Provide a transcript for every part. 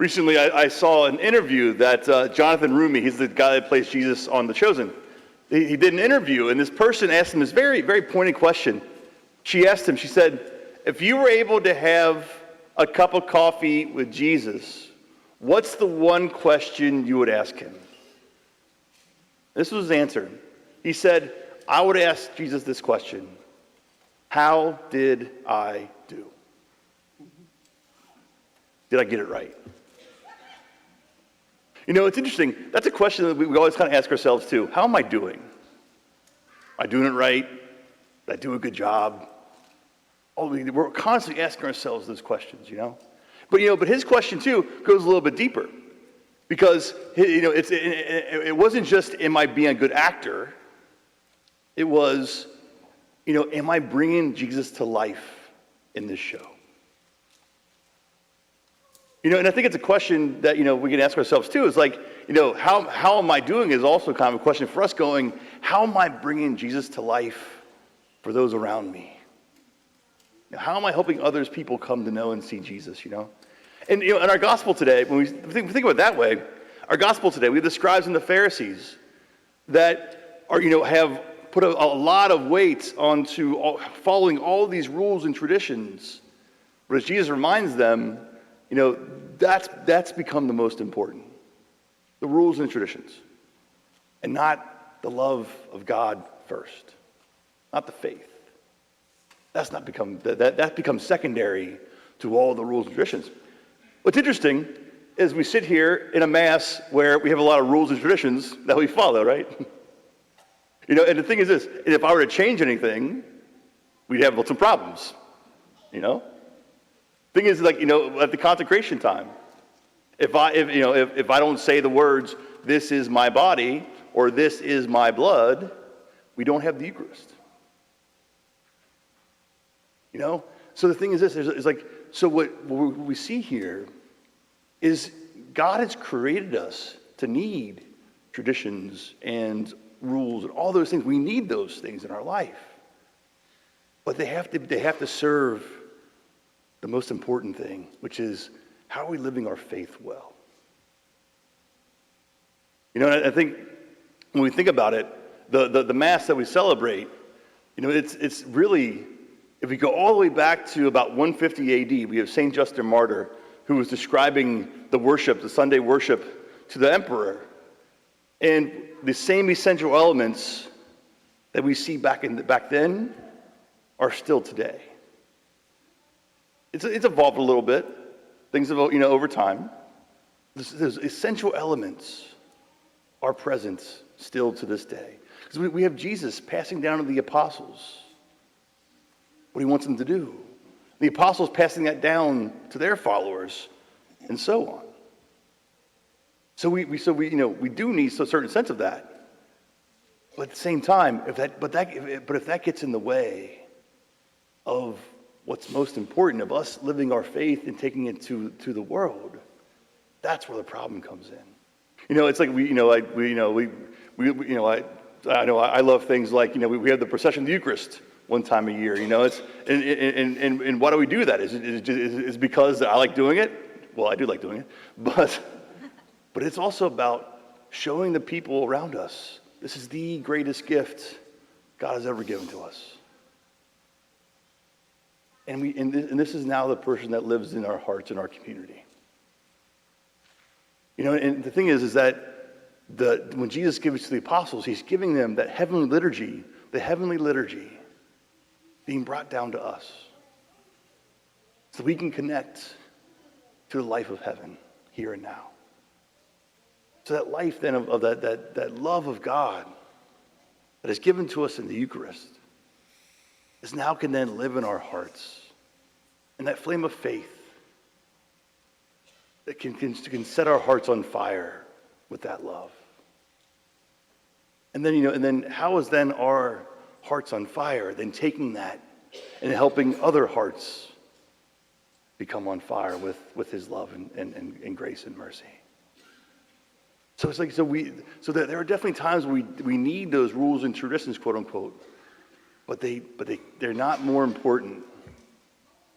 Recently, I saw an interview that Jonathan Rumi, he's the guy that plays Jesus on The Chosen. He did an interview, and this person asked him this very, very pointed question. She asked him, she said, if you were able to have a cup of coffee with Jesus, what's the one question you would ask him? This was his answer. He said, I would ask Jesus this question: how did I do? Did I get it right? You know, it's interesting. That's a question that we always kind of ask ourselves too. How am I doing? Am I doing it right? Did I do a good job? Oh, we're constantly asking ourselves those questions, you know. But his question too goes a little bit deeper, because it wasn't just am I being a good actor. It was, am I bringing Jesus to life in this show? And I think it's a question that, we can ask ourselves too. It's like, how am I doing is also kind of a question for us going, how am I bringing Jesus to life for those around me? How am I helping people come to know and see Jesus, And, in our gospel today, when we think about it that way, our gospel today, we have the scribes and the Pharisees that are, have put a lot of weight onto following all these rules and traditions. But as Jesus reminds them, that's become the most important. The rules and traditions. And not the love of God first. Not the faith. That's becomes secondary to all the rules and traditions. What's interesting is we sit here in a Mass where we have a lot of rules and traditions that we follow, right? And the thing is this, if I were to change anything, we'd have some problems, Thing is, like, at the consecration time, if I don't say the words, this is my body, or this is my blood, we don't have the Eucharist. So the thing is this, so what we see here is God has created us to need traditions and rules and all those things. We need those things in our life. But they have to serve the most important thing, which is, how are we living our faith well? I think when we think about it, the Mass that we celebrate, it's really, if we go all the way back to about 150 AD, we have St. Justin Martyr, who was describing the Sunday worship to the emperor. And the same essential elements that we see back then are still today. It's evolved a little bit. Things evolve, over time. Those essential elements are present still to this day. Because we have Jesus passing down to the apostles what he wants them to do. The apostles passing that down to their followers, and so on. So we do need a certain sense of that. But at the same time, if that gets in the way of what's most important, of us living our faith and taking it to the world, that's where the problem comes in. It's like I love things like, we have the procession of the Eucharist one time a year. And why do we do that? Is it because I like doing it? Well, I do like doing it, but it's also about showing the people around us this is the greatest gift God has ever given to us. And this is now the person that lives in our hearts and our community. And the thing is that when Jesus gives it to the apostles, he's giving them that heavenly liturgy, being brought down to us, so we can connect to the life of heaven here and now. So that life then of that love of God that is given to us in the Eucharist is now can then live in our hearts. And that flame of faith that can set our hearts on fire with that love. And then how is then our hearts on fire, then taking that and helping other hearts become on fire with his love and grace and mercy. So it's like, that there are definitely times we need those rules and traditions, quote unquote, but they're not more important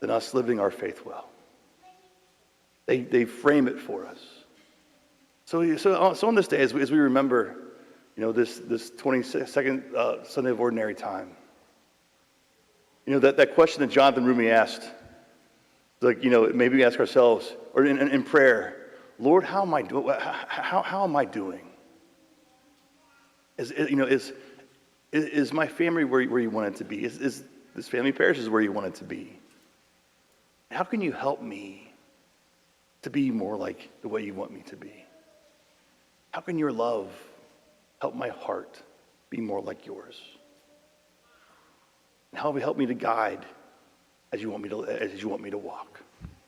than us living our faith well. They frame it for us. So on this day, as we remember, this 22nd Sunday of Ordinary Time, that question that Jonathan Rumi asked, like, maybe we ask ourselves, or in prayer, Lord, how am I doing? How am I doing? Is my family where you want it to be? Is this family parish is where you want it to be? How can you help me to be more like the way you want me to be? How can your love help my heart be more like yours? And how will it help me to guide as you want me to walk?